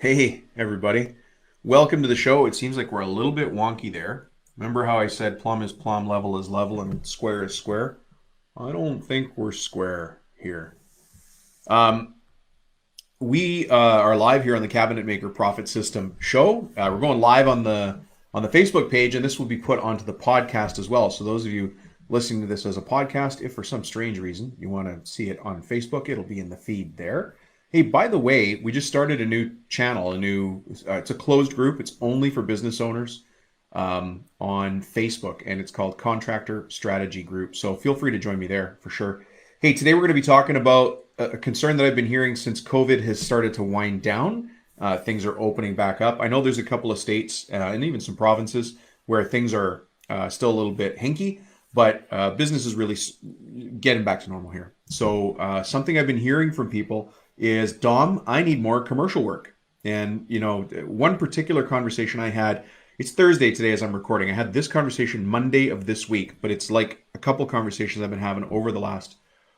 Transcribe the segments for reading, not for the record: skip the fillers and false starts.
Hey, everybody. Welcome to the show. It seems like we're a little bit wonky there. Remember how I said plumb is plumb, level is level, and square is square? I don't think we're square here. Um, we are live here on the Cabinet Maker Profit System show. We're going live on the Facebook page, and this will be put onto the podcast as well. So those of you listening to this as a podcast, if for some strange reason you want to see it on Facebook, it'll be in the feed there. Hey, by the way, we just started a new channel, it's a closed group. It's only for business owners on Facebook, and it's called Contractor Strategy Group. So feel free to join me there for sure. Hey, today we're going to be talking about a concern that I've been hearing since COVID has started to wind down. Things are opening back up. I know there's a couple of states and even some provinces where things are still a little bit hinky, but business is really getting back to normal here. So something I've been hearing from people is, Dom, I need more commercial work. And, one particular conversation I had, it's Thursday today as I'm recording. I had this conversation Monday of this week, but it's like a couple conversations I've been having over the last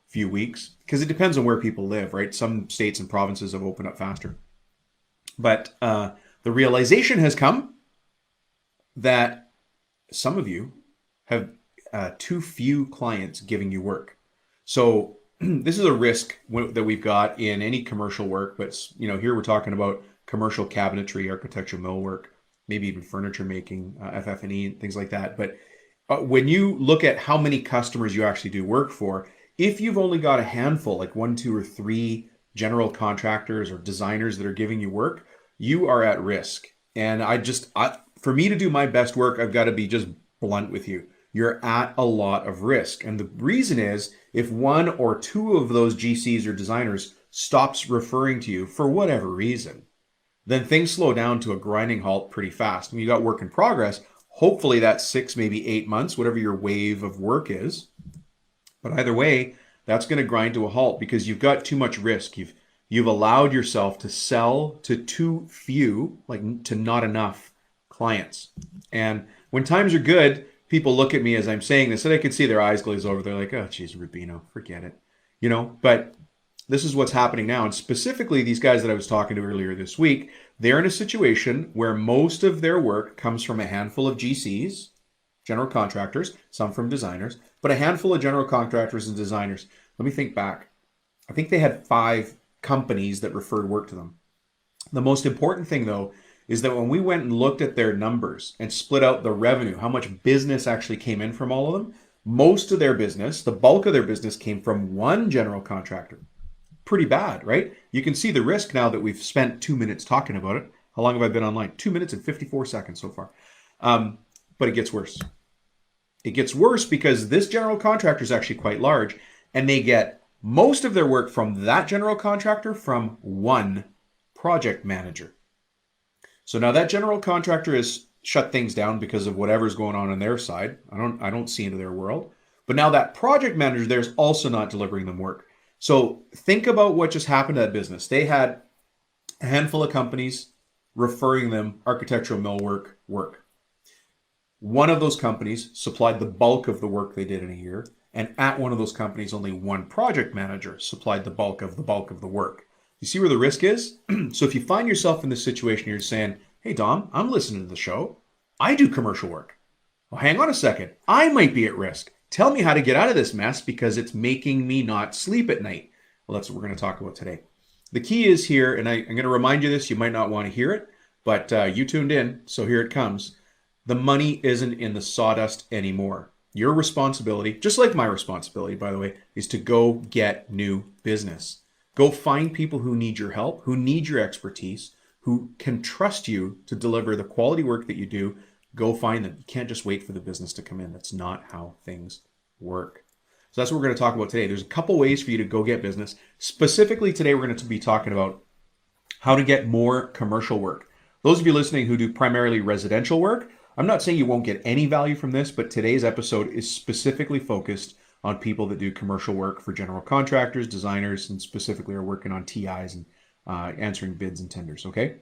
few weeks because it depends on where people live, right? Some states and provinces have opened up faster. But the realization has come that some of you have too few clients giving you work. So this is a risk that we've got in any commercial work, but here we're talking about commercial cabinetry, architectural millwork, maybe even furniture making, FF&E, and things like that. But when you look at how many customers you actually do work for, if you've only got a handful, like 1, 2, or 3 general contractors or designers that are giving you work, you are at risk. And for me to do my best work, I've got to be just blunt with you. You're at a lot of risk. And the reason is, if 1 or 2 of those GCs or designers stops referring to you for whatever reason, then things slow down to a grinding halt pretty fast. When you got work in progress, hopefully that's 6, maybe 8 months, whatever your wave of work is. But either way, that's going to grind to a halt because you've got too much risk. You've allowed yourself to sell to too few, like to not enough clients. And when times are good, people look at me as I'm saying this, and I can see their eyes glaze over. They're like, "Oh, geez, Rubino, forget it," But this is what's happening now, and specifically these guys that I was talking to earlier this week, they're in a situation where most of their work comes from a handful of GCs, general contractors, some from designers, but a handful of general contractors and designers. Let me think back. I think they had 5 companies that referred work to them. The most important thing, though, is that when we went and looked at their numbers and split out the revenue, how much business actually came in from all of them, most of their business, the bulk of their business, came from one general contractor. Pretty bad, right? You can see the risk now that we've spent 2 minutes talking about it. How long have I been online? 2 minutes and 54 seconds so far. But it gets worse. It gets worse because this general contractor is actually quite large, and they get most of their work from that general contractor from one project manager. So now that general contractor has shut things down because of whatever's going on their side. I don't see into their world. But now that project manager there is also not delivering them work. So think about what just happened to that business. They had a handful of companies referring them architectural millwork work. One of those companies supplied the bulk of the work they did in a year. And at one of those companies, only one project manager supplied the bulk of the work. You see where the risk is? So if you find yourself in this situation, you're saying, "Hey, Dom, I'm listening to the show. I do commercial work. Well, hang on a second. I might be at risk. Tell me how to get out of this mess because it's making me not sleep at night." Well, that's what we're going to talk about today. The key is here, and I'm going to remind you this. You might not want to hear it, but you tuned in, so here it comes. The money isn't in the sawdust anymore. Your responsibility, just like my responsibility, by the way, is to go get new business. Go find people who need your help, who need your expertise, who can trust you to deliver the quality work that you do. Go find them. You can't just wait for the business to come in. That's not how things work. So that's what we're going to talk about today. There's a couple ways for you to go get business. Specifically today, we're going to be talking about how to get more commercial work. Those of you listening who do primarily residential work, I'm not saying you won't get any value from this, but today's episode is specifically focused on people that do commercial work for general contractors, designers, and specifically are working on TIs and answering bids and tenders, okay?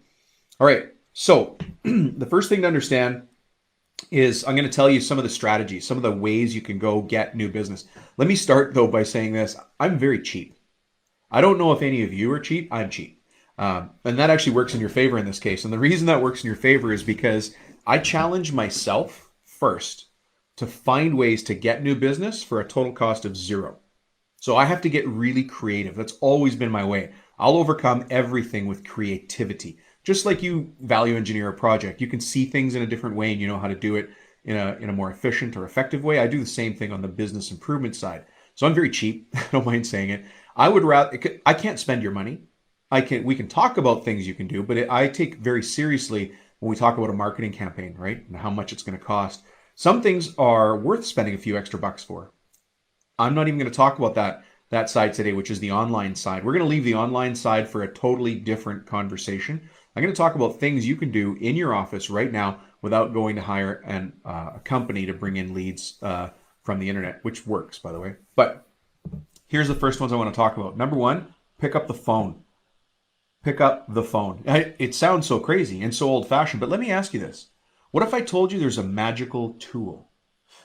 All right, so the first thing to understand is I'm going to tell you some of the strategies, some of the ways you can go get new business. Let me start, though, by saying this. I'm very cheap. I don't know if any of you are cheap. I'm cheap. And that actually works in your favor in this case. And the reason that works in your favor is because I challenge myself first to find ways to get new business for a total cost of zero. So I have to get really creative. That's always been my way. I'll overcome everything with creativity. Just like you value engineer a project, you can see things in a different way and you know how to do it in a more efficient or effective way. I do the same thing on the business improvement side. So I'm very cheap. I don't mind saying it. I can't spend your money. We can talk about things you can do, but I take very seriously when we talk about a marketing campaign, right? And how much it's going to cost. Some things are worth spending a few extra bucks for. I'm not even going to talk about that side today, which is the online side. We're going to leave the online side for a totally different conversation. I'm going to talk about things you can do in your office right now without going to hire a company to bring in leads from the internet, which works, by the way. But here's the first ones I want to talk about. Number one, pick up the phone. Pick up the phone. It sounds so crazy and so old-fashioned, but let me ask you this. What if I told you there's a magical tool?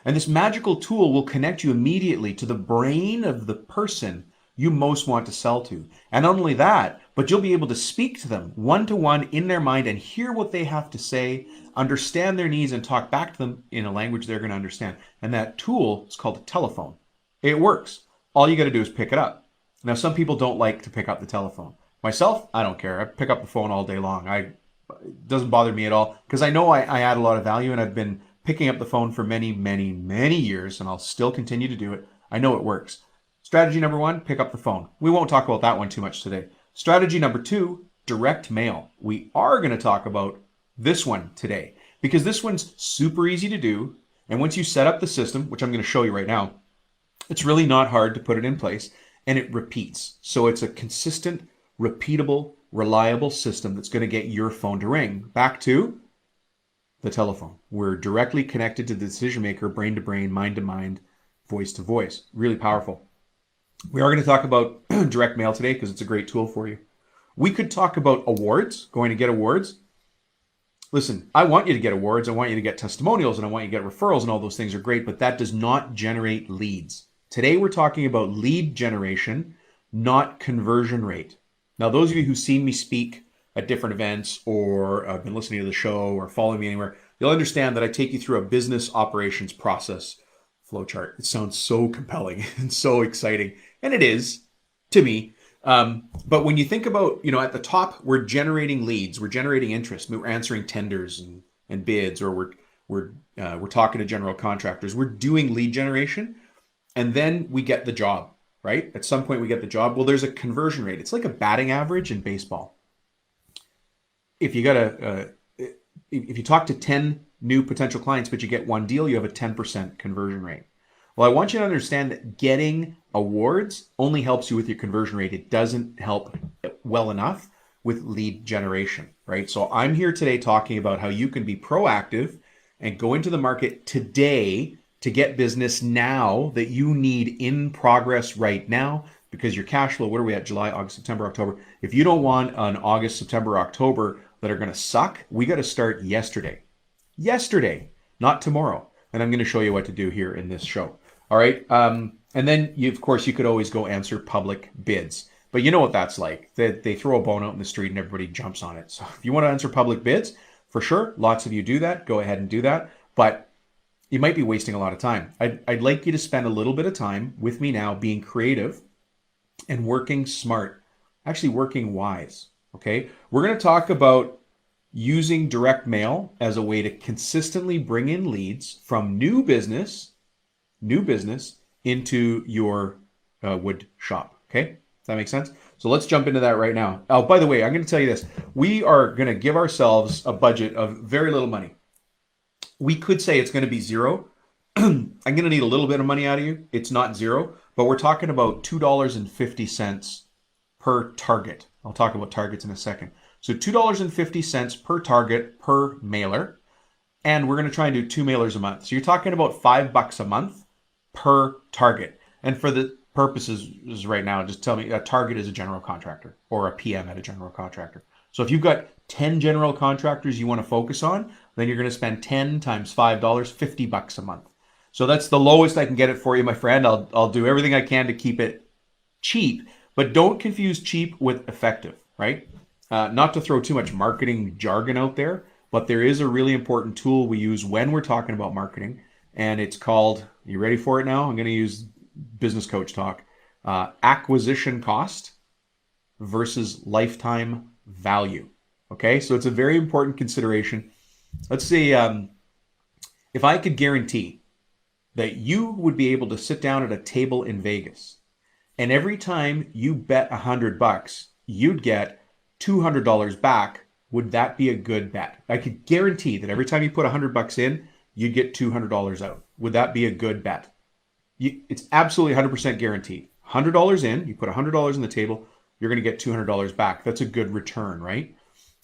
And this magical tool will connect you immediately to the brain of the person you most want to sell to. And not only that, but you'll be able to speak to them one-to-one in their mind and hear what they have to say, understand their needs, and talk back to them in a language they're going to understand. And that tool is called a telephone. It works. All you got to do is pick it up. Now, some people don't like to pick up the telephone. Myself, I don't care. I pick up the phone all day long. It doesn't bother me at all because I know I add a lot of value, and I've been picking up the phone for many, many, many years, and I'll still continue to do it. I know it works. Strategy number one, pick up the phone. We won't talk about that one too much today. Strategy number two, direct mail. We are going to talk about this one today because this one's super easy to do. And once you set up the system, which I'm going to show you right now, it's really not hard to put it in place, and it repeats. So it's a consistent, repeatable, reliable system that's going to get your phone to ring. Back to the telephone. We're directly connected to the decision maker, brain to brain, mind to mind, voice to voice. Really powerful. We are going to talk about direct mail today because it's a great tool for you. We could talk about awards, going to get awards. Listen, I want you to get awards. I want you to get testimonials, and I want you to get referrals, and all those things are great, but that does not generate leads. Today, we're talking about lead generation, not conversion rate. Now, those of you who've seen me speak at different events or have been listening to the show or following me anywhere, you'll understand that I take you through a business operations process flowchart. It sounds so compelling and so exciting, and it is to me. But when you think about, at the top, we're generating leads, we're generating interest, we're answering tenders and bids, or we're talking to general contractors. We're doing lead generation, and then we get the job. Right? At some point we get the job. Well, there's a conversion rate. It's like a batting average in baseball. If you talk to 10 new potential clients, but you get one deal, you have a 10% conversion rate. Well, I want you to understand that getting awards only helps you with your conversion rate. It doesn't help well enough with lead generation, right? So I'm here today talking about how you can be proactive and go into the market today to get business now that you need in progress right now, because your cash flow, what are we at? July, August, September, October. If you don't want an August, September, October that are going to suck, we got to start yesterday. Yesterday, not tomorrow. And I'm going to show you what to do here in this show. All right. And then, of course, you could always go answer public bids. But you know what that's like. They throw a bone out in the street and everybody jumps on it. So if you want to answer public bids, for sure, lots of you do that. Go ahead and do that. But you might be wasting a lot of time. I'd like you to spend a little bit of time with me now being creative and working smart, actually working wise, okay? We're going to talk about using direct mail as a way to consistently bring in leads from new business into your wood shop, okay? Does that make sense? So let's jump into that right now. Oh, by the way, I'm going to tell you this. We are going to give ourselves a budget of very little money. We could say it's going to be zero. I'm going to need a little bit of money out of you. It's not zero, but we're talking about $2.50 per target. I'll talk about targets in a second. So $2.50 per target per mailer. And we're going to try and do 2 mailers a month. So you're talking about $5 a month per target. And for the purposes right now, just tell me a target is a general contractor or a PM at a general contractor. So if you've got 10 general contractors you want to focus on, then you're going to spend 10 times $5, $50 a month. So that's the lowest I can get it for you, my friend. I'll do everything I can to keep it cheap, but don't confuse cheap with effective, right? not to throw too much marketing jargon out there, but there is a really important tool we use when we're talking about marketing, and it's called, you ready for it now? I'm going to use business coach talk, acquisition cost versus lifetime value. Okay, so it's a very important consideration. Let's say if I could guarantee that you would be able to sit down at a table in Vegas, and every time you bet $100, you'd get $200 back. Would that be a good bet? I could guarantee that every time you put $100 in, you'd get $200 out. Would that be a good bet? It's absolutely 100% guaranteed. $100 in, you put $100 on the table, you're going to get $200 back. That's a good return, right?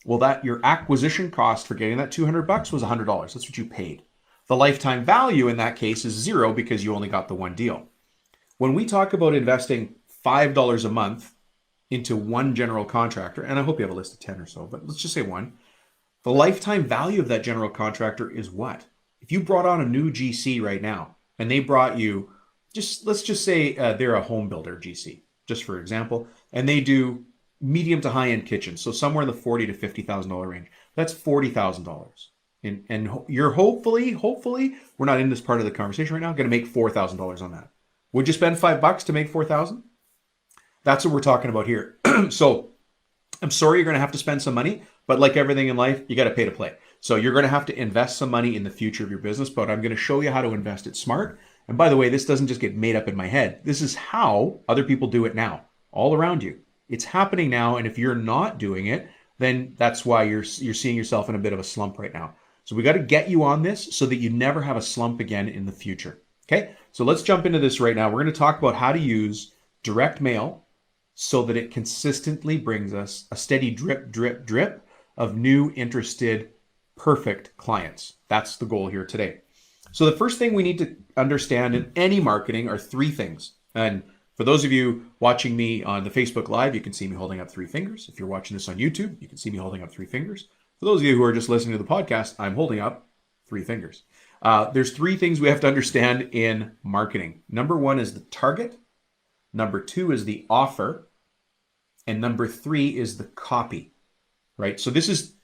Well, that your acquisition cost for getting that $200 was $100. That's what you paid. The lifetime value in that case is zero because you only got the one deal. When we talk about investing $5 a month into one general contractor, and I hope you have a list of 10 or so, but let's just say one, the lifetime value of that general contractor is what? If you brought on a new GC right now and they brought you, let's just say they're a home builder GC, just for example, and they do medium to high-end kitchens, so somewhere in the $40,000 to $50,000 range. That's $40,000. And you're hopefully, we're not in this part of the conversation right now, going to make $4,000 on that. Would you spend $5 to make 4,000? That's what we're talking about here. So I'm sorry you're going to have to spend some money, but like everything in life, you got to pay to play. So you're going to have to invest some money in the future of your business, but I'm going to show you how to invest it smart. And by the way, this doesn't just get made up in my head. This is how other people do it now, all around you. It's happening now, and if you're not doing it, then that's why you're seeing yourself in a bit of a slump right now. So we got to get you on this so that you never have a slump again in the future. Okay, so let's jump into this right now. We're going to talk about how to use direct mail so that it consistently brings us a steady drip, drip, drip of new, interested, perfect clients. That's the goal here today. So the first thing we need to understand in any marketing are three things. And for those of you watching me on the Facebook Live, you can see me holding up three fingers. If you're watching this on YouTube, you can see me holding up three fingers. For those of you who are just listening to the podcast, I'm holding up three fingers. There's three things we have to understand in marketing. Number one is the target. Number two is the offer. And number three is the copy, right? So this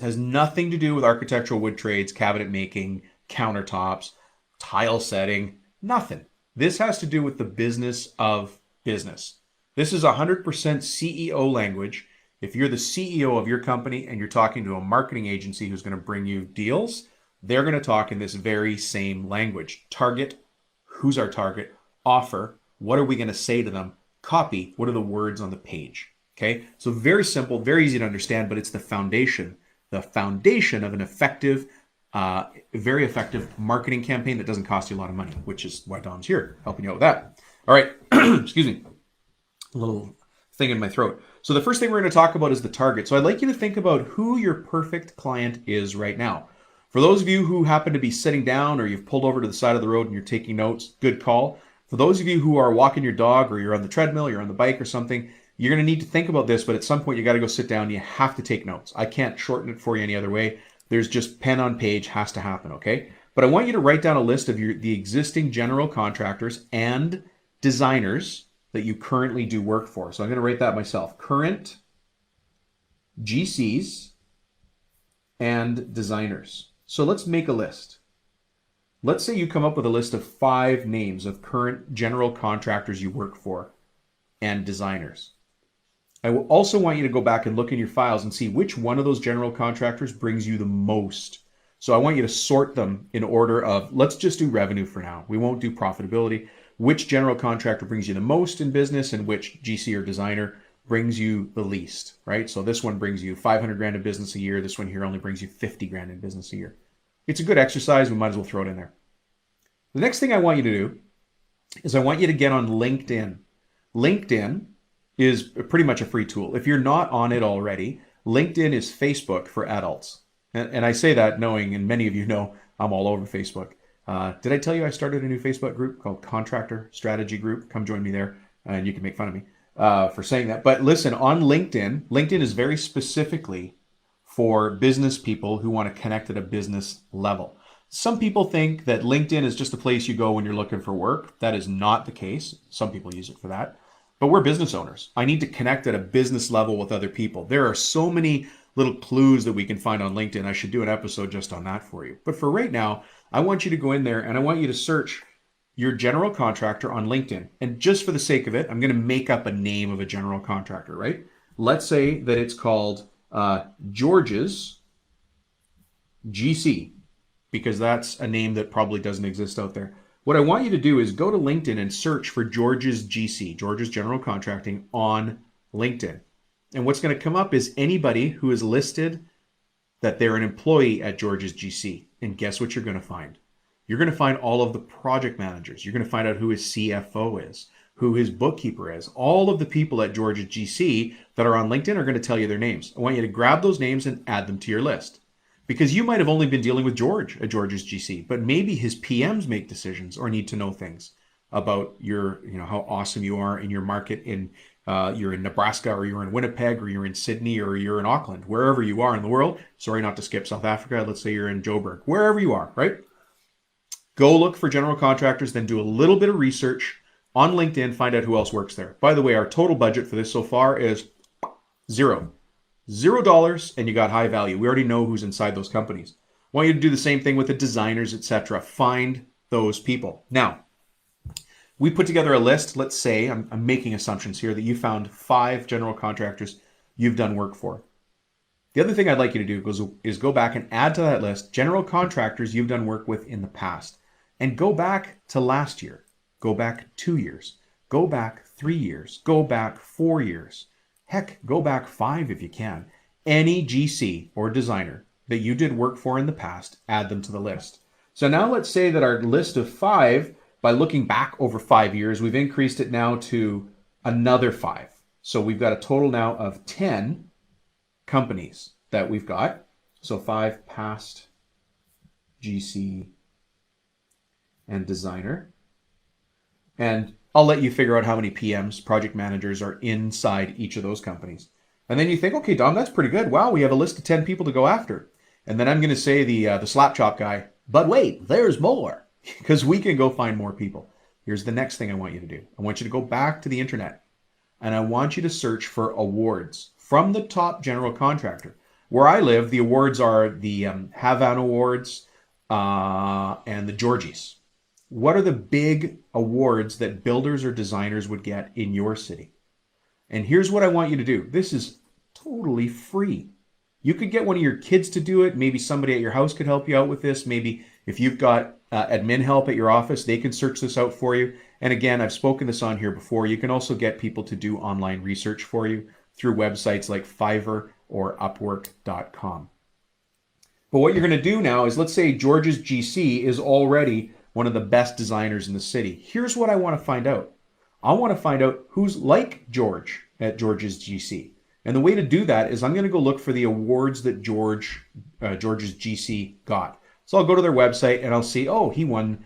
has nothing to do with architectural wood trades, cabinet making, countertops, tile setting, nothing. This has to do with the business of business. This is 100% CEO language. If you're the CEO of your company and you're talking to a marketing agency who's going to bring you deals, they're going to talk in this very same language. Target, who's our target? Offer, what are we going to say to them? Copy, what are the words on the page? Okay, so very simple, very easy to understand, but it's the foundation of an effective, very effective marketing campaign that doesn't cost you a lot of money, which is why Dom's here, helping you out with that. All right, excuse me, a little thing in my throat. So the first thing we're going to talk about is the target. So I'd like you to think about who your perfect client is right now. For those of you who happen to be sitting down or you've pulled over to the side of the road and you're taking notes, good call. For those of you who are walking your dog or you're on the treadmill, you're on the bike or something, you're going to need to think about this, but at some point you got to go sit down. You have to take notes. I can't shorten it for you any other way. There's just pen on page has to happen, okay? But I want you to write down a list of the existing general contractors and designers that you currently do work for. So I'm going to write that myself. Current GCs and designers. So let's make a list. Let's say you come up with a list of 5 names of current general contractors you work for and designers. I will also want you to go back and look in your files and see which one of those general contractors brings you the most. So I want you to sort them in order of, let's just do revenue for now. We won't do profitability. Which general contractor brings you the most in business and which GC or designer brings you the least, right? So this one brings you 500 grand in business a year. This one here only brings you 50 grand in business a year. It's a good exercise. We might as well throw it in there. The next thing I want you to do is I want you to get on LinkedIn. LinkedIn is pretty much a free tool. If you're not on it already, LinkedIn is Facebook for adults. And I say that knowing, and many of you know, I'm all over Facebook. Did I tell you I started a new Facebook group called Contractor Strategy Group? Come join me there, and you can make fun of me for saying that. But listen, on LinkedIn, LinkedIn is very specifically for business people who want to connect at a business level. Some people think that LinkedIn is just a place you go when you're looking for work. That is not the case. Some people use it for that. But we're business owners. I need to connect at a business level with other people. There are so many little clues that we can find on LinkedIn. I should do an episode just on that for you. But for right now, I want you to go in there and I want you to search your general contractor on LinkedIn. And just for the sake of it, I'm going to make up a name of a general contractor, right? Let's say that it's called George's GC, because that's a name that probably doesn't exist out there. What I want you to do is go to LinkedIn and search for George's GC, George's General Contracting, on LinkedIn. And what's going to come up is anybody who is listed that they're an employee at George's GC. And guess what you're going to find? You're going to find all of the project managers. You're going to find out who his CFO is, who his bookkeeper is. All of the people at George's GC that are on LinkedIn are going to tell you their names. I want you to grab those names and add them to your list. Because you might have only been dealing with George at George's GC, but maybe his PMs make decisions or need to know things about your, how awesome you are in your market. You're in Nebraska, or you're in Winnipeg, or you're in Sydney, or you're in Auckland, wherever you are in the world. Sorry, not to skip South Africa. Let's say you're in Joburg, wherever you are, right? Go look for general contractors, then do a little bit of research on LinkedIn, find out who else works there. By the way, our total budget for this so far is $0. $0, and you got high value. We already know who's inside those companies. I want you to do the same thing with the designers, etc. Find those people. Now, we put together a list. Let's say, I'm making assumptions here, that you found 5 general contractors you've done work for. The other thing I'd like you to do is go back and add to that list general contractors you've done work with in the past. And go back to last year. Go back 2 years. Go back 3 years. Go back 4 years. Heck, go back 5 if you can. Any GC or designer that you did work for in the past, add them to the list. So now let's say that our list of 5, by looking back over 5 years, we've increased it now to another 5. So we've got a total now of 10 companies that we've got. So 5 past GC and designer. And I'll let you figure out how many PMs, project managers, are inside each of those companies. And then you think, okay, Dom, that's pretty good. Wow, we have a list of 10 people to go after. And then I'm going to say the slap chop guy, but wait, there's more, because we can go find more people. Here's the next thing I want you to do. I want you to go back to the internet, and I want you to search for awards from the top general contractor. Where I live, the awards are the Havan Awards and the Georgies. What are the big awards that builders or designers would get in your city? And here's what I want you to do. This is totally free. You could get one of your kids to do it. Maybe somebody at your house could help you out with this. Maybe if you've got admin help at your office, they can search this out for you. And again, I've spoken this on here before. You can also get people to do online research for you through websites like Fiverr or Upwork.com. But what you're going to do now is, let's say George's GC is already one of the best designers in the city. Here's what I want to find out. I want to find out who's like George at George's GC. And the way to do that is I'm going to go look for the awards that George's GC got. So I'll go to their website and I'll see, oh, he won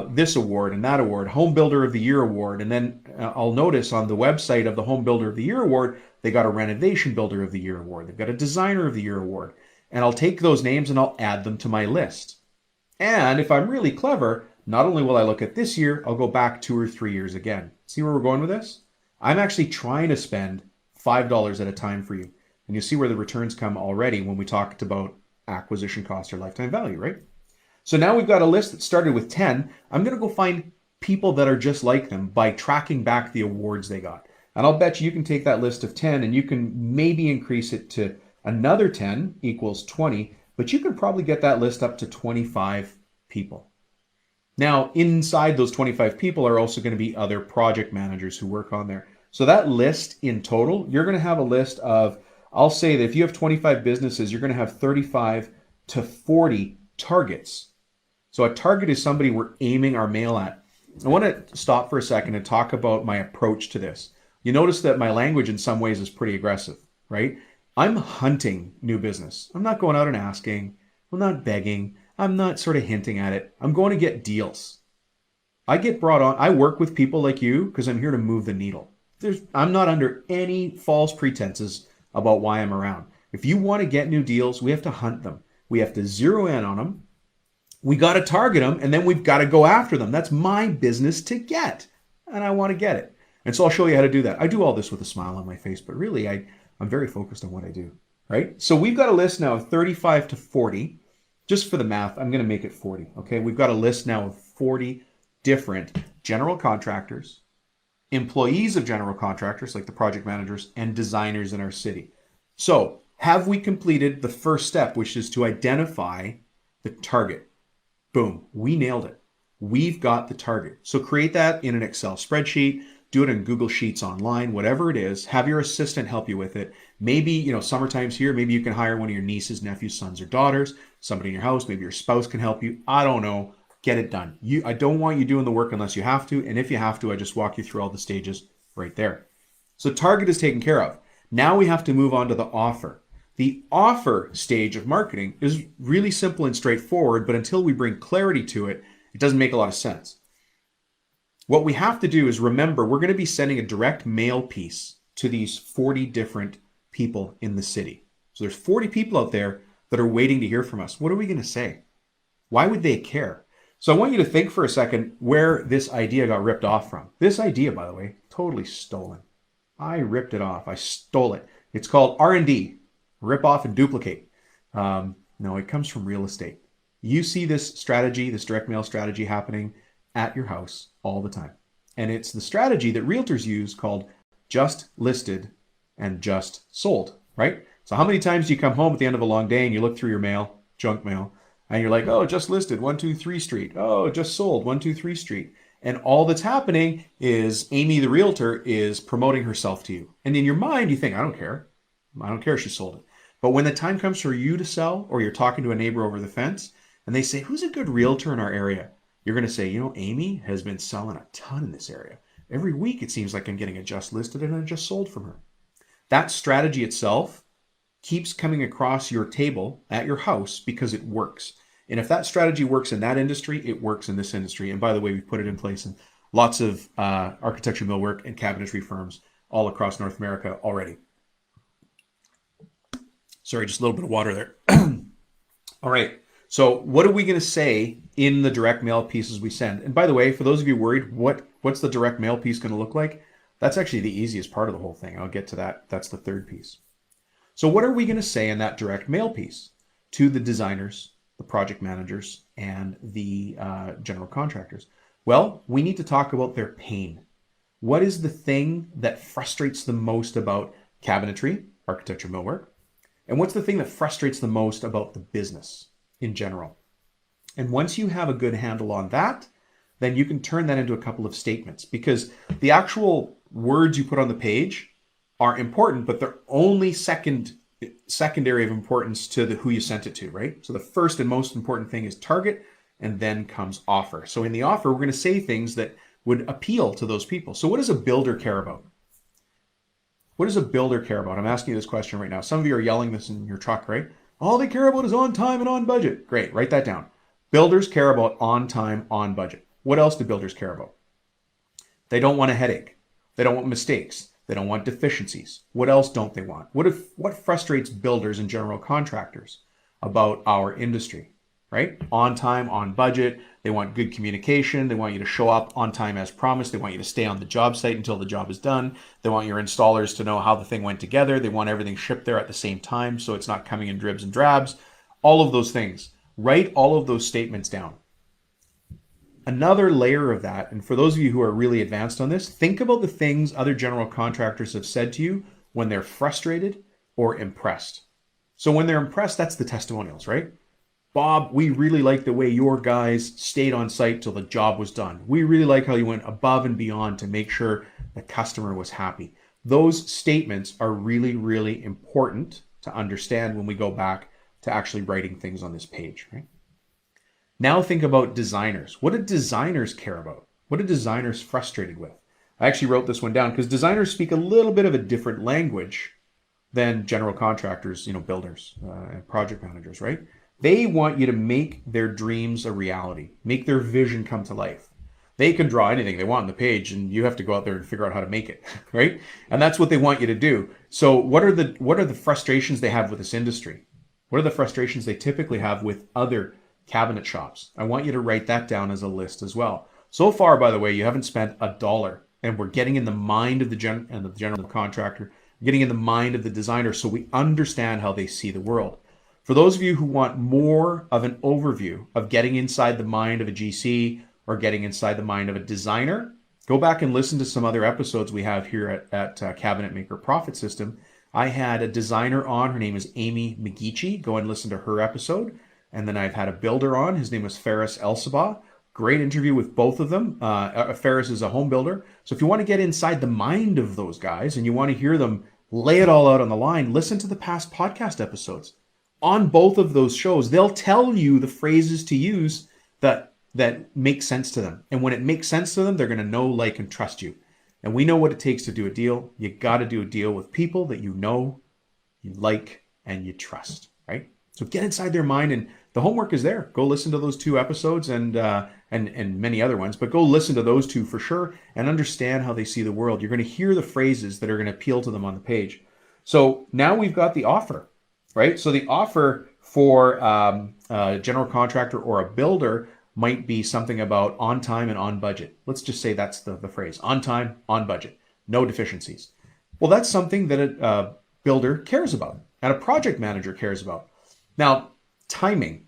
this award and that award, Home Builder of the Year award. And then I'll notice on the website of the Home Builder of the Year award, they got a Renovation Builder of the Year award. They've got a Designer of the Year award. And I'll take those names and I'll add them to my list. And if I'm really clever, not only will I look at this year, I'll go back 2 or 3 years again. See where we're going with this? I'm actually trying to spend $5 at a time for you. And you'll see where the returns come already when we talked about acquisition cost or lifetime value, right? So now we've got a list that started with 10. I'm going to go find people that are just like them by tracking back the awards they got. And I'll bet you can take that list of 10 and you can maybe increase it to another 10 equals 20, but you can probably get that list up to 25 people. Now, inside those 25 people are also going to be other project managers who work on there. So that list in total, you're going to have a list of, I'll say that if you have 25 businesses, you're going to have 35 to 40 targets. So a target is somebody we're aiming our mail at. I want to stop for a second and talk about my approach to this. You notice that my language in some ways is pretty aggressive, right? I'm hunting new business. I'm not going out and asking. I'm not begging. I'm not sort of hinting at it. I'm going to get deals. I get brought on. I work with people like you because I'm here to move the needle. I'm not under any false pretenses about why I'm around. If you want to get new deals, we have to hunt them. We have to zero in on them. We got to target them, and then we've got to go after them. That's my business to get, and I want to get it. And so I'll show you how to do that. I do all this with a smile on my face, but really I'm very focused on what I do, right? So we've got a list now of 35 to 40. Just for the math, I'm going to make it 40, okay? We've got a list now of 40 different general contractors, employees of general contractors like the project managers, and designers in our city. So have we completed the first step, which is to identify the target? Boom, we nailed it. We've got the target. So create that in an Excel spreadsheet, do it in Google Sheets online, whatever it is. Have your assistant help you with it. Maybe, summertime's here. Maybe you can hire one of your nieces, nephews, sons, or daughters, somebody in your house. Maybe your spouse can help you. I don't know. Get it done. I don't want you doing the work unless you have to. And if you have to, I just walk you through all the stages right there. So target is taken care of. Now we have to move on to the offer. The offer stage of marketing is really simple and straightforward, but until we bring clarity to it, it doesn't make a lot of sense. What we have to do is remember, we're going to be sending a direct mail piece to these 40 different people in the city. So there's 40 people out there that are waiting to hear from us. What are we going to say? Why would they care? So I want you to think for a second where this idea got ripped off from. This idea, by the way, totally stolen. I ripped it off. I stole it. It's called R&D, rip off and duplicate. No, it comes from real estate. You see this strategy, this direct mail strategy happening at your house all the time. And it's the strategy that realtors use called just listed and just sold, right? So how many times do you come home at the end of a long day and you look through your mail, junk mail, and you're like, oh, just listed 123 Street. Oh, just sold 123 Street. And all that's happening is Amy, the realtor, is promoting herself to you. And in your mind, you think, I don't care. I don't care if she sold it. But when the time comes for you to sell, or you're talking to a neighbor over the fence, and they say, who's a good realtor in our area? You're going to say, Amy has been selling a ton in this area. Every week, it seems like I'm getting a just listed and a just sold from her. That strategy itself keeps coming across your table at your house because it works. And if that strategy works in that industry, it works in this industry. And by the way, we've put it in place in lots of architecture, millwork, and cabinetry firms all across North America already. Sorry, just a little bit of water there. All right. So what are we going to say in the direct mail pieces we send? And by the way, for those of you worried, what's the direct mail piece going to look like? That's actually the easiest part of the whole thing. I'll get to that. That's the third piece. So what are we going to say in that direct mail piece to the designers, the project managers, and the general contractors? Well, we need to talk about their pain. What is the thing that frustrates them most about cabinetry, architecture, millwork? And what's the thing that frustrates them most about the business in general? And once you have a good handle on that, then you can turn that into a couple of statements, because the actual words you put on the page are important, but they're only secondary of importance to who you sent it to, right? So the first and most important thing is target, and then comes offer. So in the offer, we're going to say things that would appeal to those people. So what does a builder care about? What does a builder care about? I'm asking you this question right now. Some of you are yelling this in your truck, right? All they care about is on time and on budget. Great, write that down. Builders care about on time, on budget. What else do builders care about? They don't want a headache. They don't want mistakes. They don't want deficiencies. What else don't they want? What frustrates builders and general contractors about our industry, right? On time, on budget. They want good communication. They want you to show up on time as promised. They want you to stay on the job site until the job is done. They want your installers to know how the thing went together. They want everything shipped there at the same time, so it's not coming in dribs and drabs. All of those things. Write all of those statements down. Another layer of that, and for those of you who are really advanced on this, think about the things other general contractors have said to you when they're frustrated or impressed. So when they're impressed, that's the testimonials, right? Bob, we really like the way your guys stayed on site till the job was done. We really like how you went above and beyond to make sure the customer was happy. Those statements are really, really important to understand when we go back to actually writing things on this page, right? Now think about designers. What do designers care about? What are designers frustrated with? I actually wrote this one down because designers speak a little bit of a different language than general contractors, builders and project managers, right? They want you to make their dreams a reality, make their vision come to life. They can draw anything they want on the page, and you have to go out there and figure out how to make it, right? And that's what they want you to do. So what are the frustrations they have with this industry? What are the frustrations they typically have with other cabinet shops? I want you to write that down as a list as well. So far, by the way, you haven't spent $1 and we're getting in the mind of the general contractor, getting in the mind of the designer so we understand how they see the world. For those of you who want more of an overview of getting inside the mind of a GC or getting inside the mind of a designer, go back and listen to some other episodes we have here at Cabinet Maker Profit System. I had a designer on. Her name is Amy McGeechee. Go and listen to her episode. And then I've had a builder on. His name was Faris Elsabah. Great interview with both of them. Faris is a home builder. So if you want to get inside the mind of those guys and you want to hear them lay it all out on the line, listen to the past podcast episodes. On both of those shows, they'll tell you the phrases to use that make sense to them. And when it makes sense to them, they're going to know, like, and trust you. And we know what it takes to do a deal. You got to do a deal with people that you know, you like, and you trust, right? So get inside their mind, and the homework is there. Go listen to those 2 episodes and many other ones, but go listen to those 2 for sure and understand how they see the world. You're going to hear the phrases that are going to appeal to them on the page. So now we've got the offer, right? So the offer for a general contractor or a builder might be something about on time and on budget. Let's just say that's the phrase: on time, on budget, no deficiencies. Well, that's something that a builder cares about and a project manager cares about. Now, timing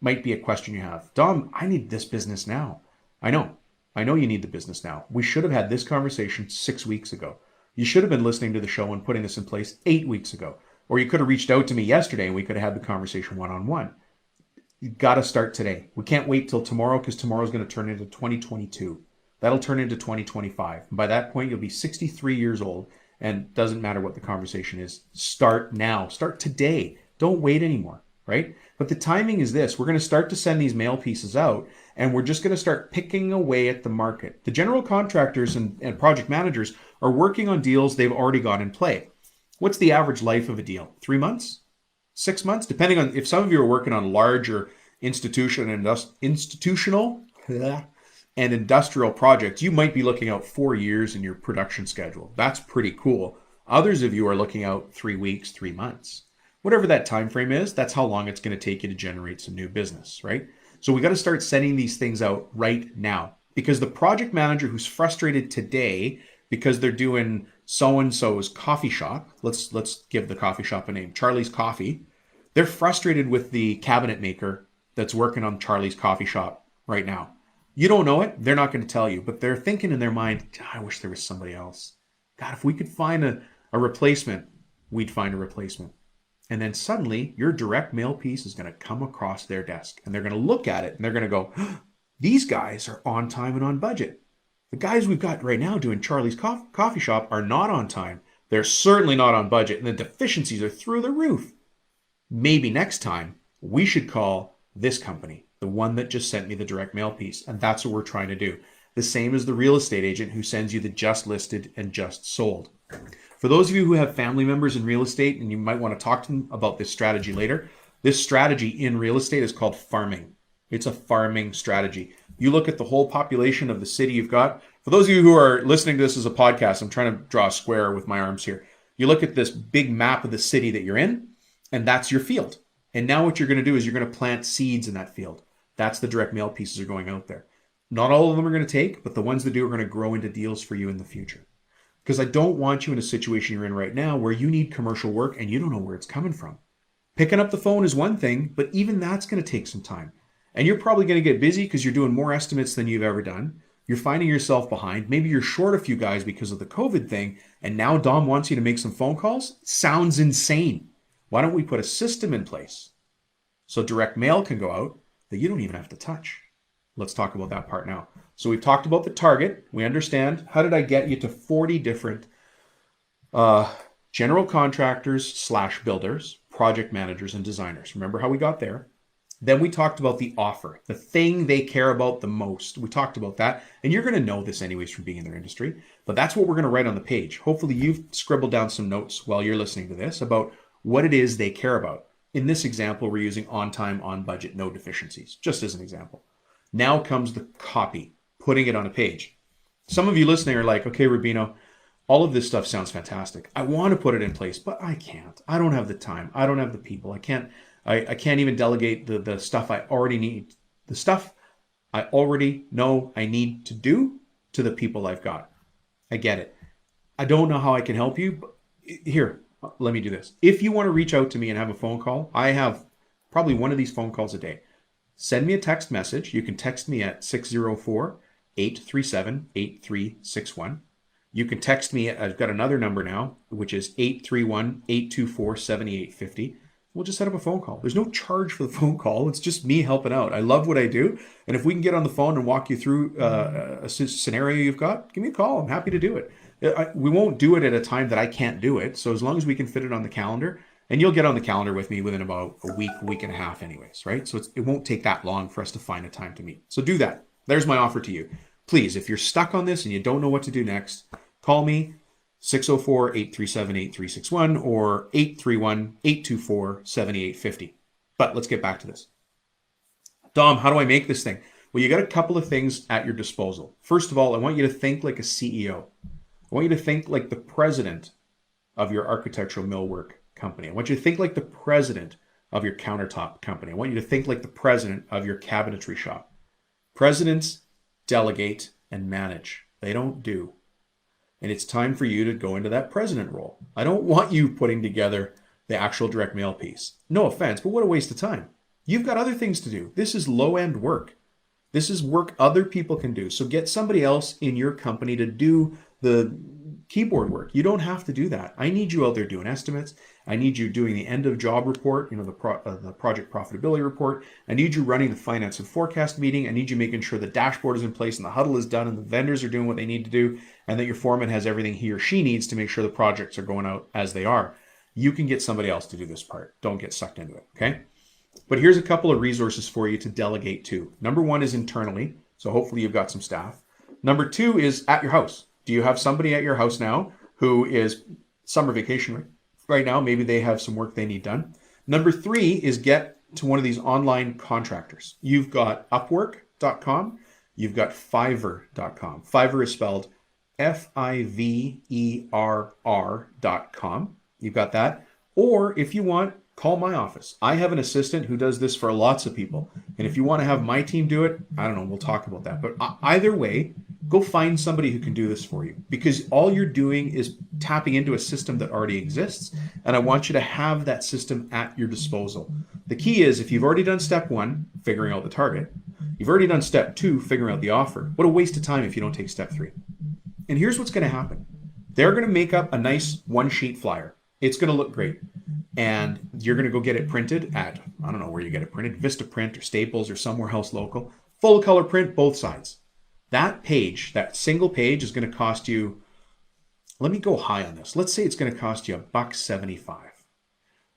might be a question you have. Dom, I need this business now. I know you need the business now. We should have had this conversation 6 weeks ago. You should have been listening to the show and putting this in place 8 weeks ago. Or you could have reached out to me yesterday and we could have had the conversation one-on-one. You got to start today. We can't wait till tomorrow, because tomorrow's going to turn into 2022. That'll turn into 2025. And by that point, you'll be 63 years old, and it doesn't matter what the conversation is. Start now. Start today. Don't wait anymore, right? But the timing is this. We're going to start to send these mail pieces out, and we're just going to start picking away at the market. The general contractors and project managers are working on deals they've already got in play. What's the average life of a deal? 3 months? 6 months? Depending on if some of you are working on larger institutional and industrial projects, you might be looking out 4 years in your production schedule. That's pretty cool. Others of you are looking out 3 weeks, 3 months. Whatever that time frame is, that's how long it's going to take you to generate some new business, right? So we got to start sending these things out right now, because the project manager who's frustrated today because they're doing so-and-so's coffee shop, let's give the coffee shop a name, Charlie's Coffee. They're frustrated with the cabinet maker that's working on Charlie's Coffee Shop right now. You don't know it. They're not going to tell you, but they're thinking in their mind, I wish there was somebody else. God, if we could find a replacement, we'd find a replacement. And then suddenly your direct mail piece is going to come across their desk, and they're going to look at it and they're going to go, these guys are on time and on budget. The guys we've got right now doing Charlie's Coffee Shop are not on time. They're certainly not on budget, and the deficiencies are through the roof. Maybe next time we should call this company, the one that just sent me the direct mail piece. And that's what we're trying to do. The same as the real estate agent who sends you the just listed and just sold. For those of you who have family members in real estate, and you might want to talk to them about this strategy later, this strategy in real estate is called farming. It's a farming strategy. You look at the whole population of the city you've got. For those of you who are listening to this as a podcast, I'm trying to draw a square with my arms here. You look at this big map of the city that you're in, and that's your field. And now what you're going to do is you're going to plant seeds in that field. That's the direct mail pieces are going out there. Not all of them are going to take, but the ones that do are going to grow into deals for you in the future. Because I don't want you in a situation you're in right now where you need commercial work and you don't know where it's coming from. Picking up the phone is one thing, but even that's going to take some time. And you're probably going to get busy because you're doing more estimates than you've ever done. You're finding yourself behind. Maybe you're short a few guys because of the COVID thing, and now Dom wants you to make some phone calls? Sounds insane. Why don't we put a system in place so direct mail can go out that you don't even have to touch? Let's talk about that part now. So we've talked about the target. We understand. How did I get you to 40 different general contractors / builders, project managers, and designers? Remember how we got there? Then we talked about the offer, the thing they care about the most. We talked about that. And you're going to know this anyways from being in their industry. But that's what we're going to write on the page. Hopefully you've scribbled down some notes while you're listening to this about what it is they care about. In this example, we're using on time, on budget, no deficiencies, just as an example. Now comes the copy, putting it on a page. Some of you listening are like, okay, Rubino, all of this stuff sounds fantastic. I want to put it in place, but I can't. I don't have the time. I don't have the people. I can't even delegate the stuff I already need. The stuff I already know I need to do, to the people I've got. I get it. I don't know how I can help you. But here, let me do this. If you want to reach out to me and have a phone call, I have probably one of these phone calls a day. Send me a text message. You can text me at 604-837-8361. You can text me. I've got another number now, which is 831-824-7850. We'll just set up a phone call. There's no charge for the phone call. It's just me helping out. I love what I do. And if we can get on the phone and walk you through a scenario you've got, give me a call. I'm happy to do it. We won't do it at a time that I can't do it. So as long as we can fit it on the calendar, and you'll get on the calendar with me within about a week and a half anyways, right? So it won't take that long for us to find a time to meet. So do that. There's my offer to you. Please, if you're stuck on this and you don't know what to do next, call me 604-837-8361 or 831-824-7850. But let's get back to this. Dom, how do I make this thing? Well, you got a couple of things at your disposal. First of all, I want you to think like a CEO. I want you to think like the president of your architectural millwork company. I want you to think like the president of your countertop company. I want you to think like the president of your cabinetry shop. Presidents delegate and manage. They don't do. And it's time for you to go into that president role. I don't want you putting together the actual direct mail piece. No offense, but what a waste of time. You've got other things to do. This is low-end work. This is work other people can do. So get somebody else in your company to do the keyboard work. You don't have to do that. I need you out there doing estimates. I need you doing the end of job report, the project profitability report. I need you running the finance and forecast meeting. I need you making sure the dashboard is in place and the huddle is done and the vendors are doing what they need to do and that your foreman has everything he or she needs to make sure the projects are going out as they are. You can get somebody else to do this part. Don't get sucked into it, okay? But here's a couple of resources for you to delegate to. Number one is internally. So hopefully you've got some staff. Number two is at your house. Do you have somebody at your house now who is summer vacation right now? Maybe they have some work they need done. Number three is get to one of these online contractors. You've got Upwork.com. You've got Fiverr.com. Fiverr is spelled Fiverr.com. You've got that. Or if you want, call my office. I have an assistant who does this for lots of people. And if you want to have my team do it, I don't know, we'll talk about that. But either way, go find somebody who can do this for you, because all you're doing is tapping into a system that already exists. And I want you to have that system at your disposal. The key is, if you've already done step one, figuring out the target, you've already done step two, figuring out the offer. What a waste of time if you don't take step three. And here's what's going to happen. They're going to make up a nice one-sheet flyer. It's going to look great. And you're going to go get it printed at, I don't know where you get it printed, Vistaprint or Staples or somewhere else local. Full color print, both sides. That page, that single page is going to cost you, let me go high on this. Let's say it's going to cost you $1.75.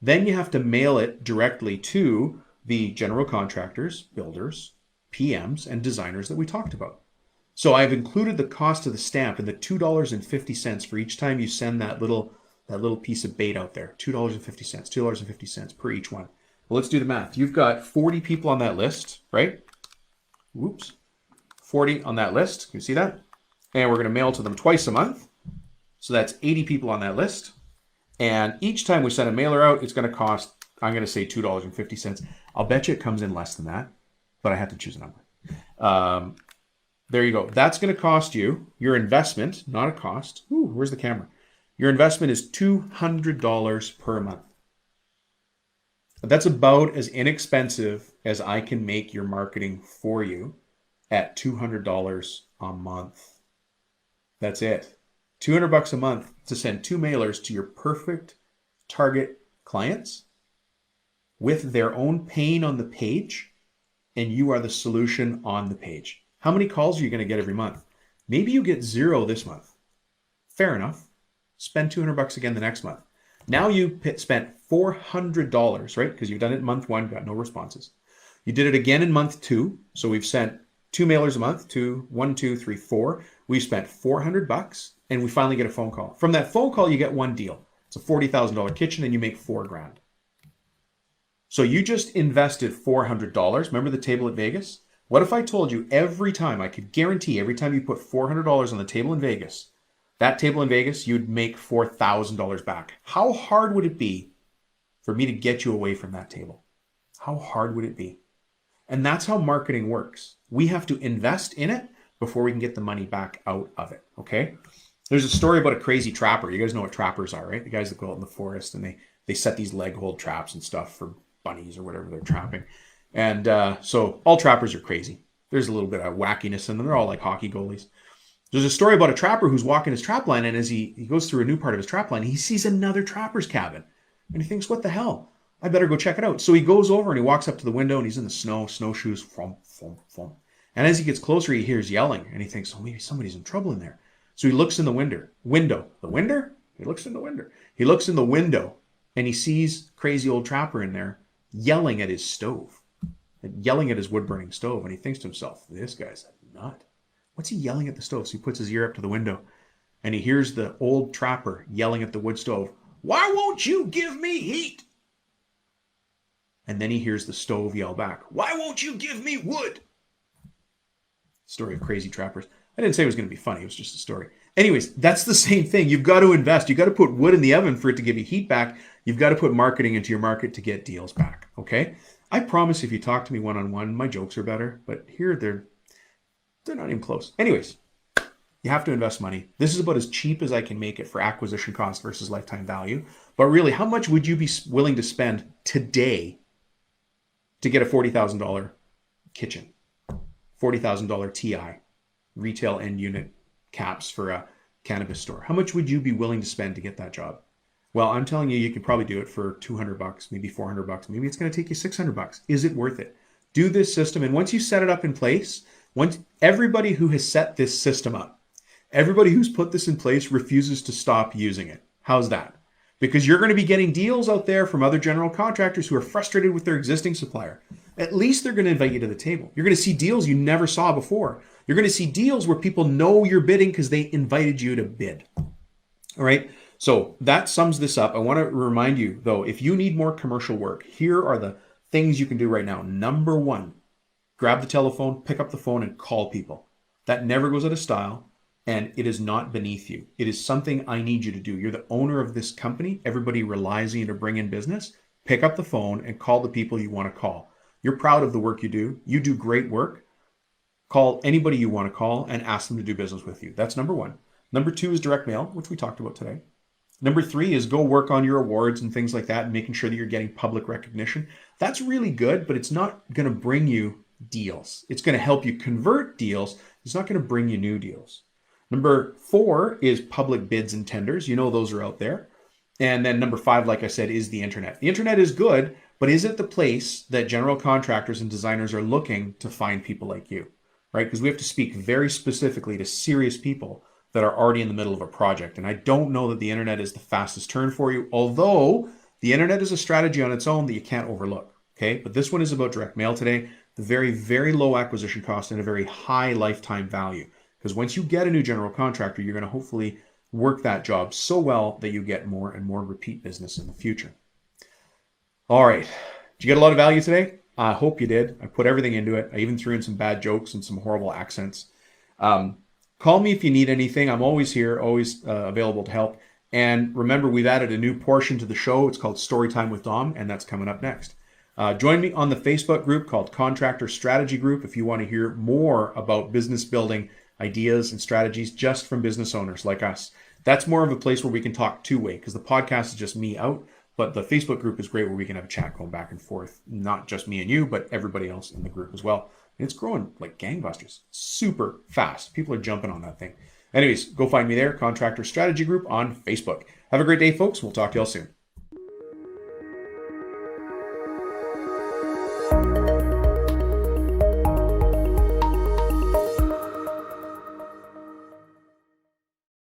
Then you have to mail it directly to the general contractors, builders, PMs, and designers that we talked about. So I've included the cost of the stamp in the $2.50 for each time you send that little piece of bait out there. $2.50 per each one. Well, let's do the math. You've got 40 people on that list, right? Whoops. 40 on that list. Can you see that? And we're going to mail to them twice a month. So that's 80 people on that list. And each time we send a mailer out, it's going to cost, I'm going to say $2.50. I'll bet you it comes in less than that, but I have to choose a number. There you go. That's going to cost you, your investment, not a cost. Ooh, where's the camera? Your investment is $200 per month. That's about as inexpensive as I can make your marketing for you at $200 a month. That's it. $200 a month to send 2 mailers to your perfect target clients with their own pain on the page, and you are the solution on the page. How many calls are you going to get every month? Maybe you get 0 this month. Fair enough. Spend $200 again the next month. Now you spent $400, right? Because you've done it in month 1, got no responses. You did it again in month 2. So we've sent 2 mailers a month, 1, 2, 3, 4. We spent $400 and we finally get a phone call. From that phone call, you get one deal. It's a $40,000 kitchen and you make $4,000. So you just invested $400. Remember the table at Vegas? What if I told you every time, I could guarantee every time you put $400 on the table in Vegas, that table in Vegas, you'd make $4,000 back. How hard would it be for me to get you away from that table? How hard would it be? And that's how marketing works. We have to invest in it, before we can get the money back out of it, okay? There's a story about a crazy trapper. You guys know what trappers are, right? The guys that go out in the forest and they set these leg hold traps and stuff for bunnies or whatever they're trapping. And so all trappers are crazy. There's a little bit of wackiness in them. They're all like hockey goalies. There's a story about a trapper who's walking his trap line, and as he goes through a new part of his trap line, he sees another trapper's cabin. And he thinks, what the hell? I better go check it out. So he goes over and he walks up to the window, and he's in the snow, snowshoes, thump, thump, thump. And as he gets closer, he hears yelling, and he thinks, oh, maybe somebody's in trouble in there. So he looks in the window. The window? He looks in the window. He looks in the window, and he sees crazy old trapper in there yelling at his stove, yelling at his wood-burning stove. And he thinks to himself, this guy's a nut. What's he yelling at the stove? So he puts his ear up to the window, and he hears the old trapper yelling at the wood stove, why won't you give me heat? And then he hears the stove yell back, why won't you give me wood? Story of crazy trappers. I didn't say it was going to be funny. It was just a story. Anyways, that's the same thing. You've got to invest. You've got to put wood in the oven for it to give you heat back. You've got to put marketing into your market to get deals back. Okay? I promise if you talk to me one-on-one, my jokes are better. But here, they're not even close. Anyways, you have to invest money. This is about as cheap as I can make it for acquisition cost versus lifetime value. But really, how much would you be willing to spend today to get a $40,000 kitchen? $40,000 TI, retail end unit caps for a cannabis store. How much would you be willing to spend to get that job? Well, I'm telling you, you could probably do it for $200, maybe $400. Maybe it's going to take you $600. Is it worth it? Do this system. And once you set it up in place, once everybody who has set this system up, everybody who's put this in place refuses to stop using it. How's that? Because you're going to be getting deals out there from other general contractors who are frustrated with their existing supplier. At least they're going to invite you to the table. You're going to see deals you never saw before. You're going to see deals where people know you're bidding because they invited you to bid. All right. So that sums this up. I want to remind you, though, if you need more commercial work, here are the things you can do right now. Number one, grab the telephone, pick up the phone, and call people. That never goes out of style. And it is not beneath you. It is something I need you to do. You're the owner of this company. Everybody relies on you to bring in business. Pick up the phone and call the people you want to call. You're proud of the work you do. You do great work. Call anybody you want to call and ask them to do business with you. That's number one. Number two is direct mail, which we talked about today. Number three is go work on your awards and things like that and making sure that you're getting public recognition. That's really good, but it's not going to bring you deals. It's going to help you convert deals. It's not going to bring you new deals. Number four is public bids and tenders. You know those are out there. And then number five, like I said, is the internet. The internet is good, but is it the place that general contractors and designers are looking to find people like you, right? Because we have to speak very specifically to serious people that are already in the middle of a project. And I don't know that the internet is the fastest turn for you, although the internet is a strategy on its own that you can't overlook, okay? But this one is about direct mail today, the very, very low acquisition cost and a very high lifetime value. Because once you get a new general contractor, you're going to hopefully work that job so well that you get more and more repeat business in the future. All right. Did you get a lot of value today? I hope you did. I put everything into it. I even threw in some bad jokes and some horrible accents. Call me if you need anything. I'm always here, always available to help. And remember, we've added a new portion to the show. It's called Storytime with Dom, and that's coming up next. Join me on the Facebook group called Contractor Strategy Group if you want to hear more about business building ideas and strategies just from business owners like us. That's more of a place where we can talk two-way because the podcast is just me out, but the Facebook group is great where we can have a chat going back and forth, not just me and you, but everybody else in the group as well. And it's growing like gangbusters, super fast. People are jumping on that thing. Anyways, go find me there, Contractor Strategy Group on Facebook. Have a great day, folks. We'll talk to you all soon.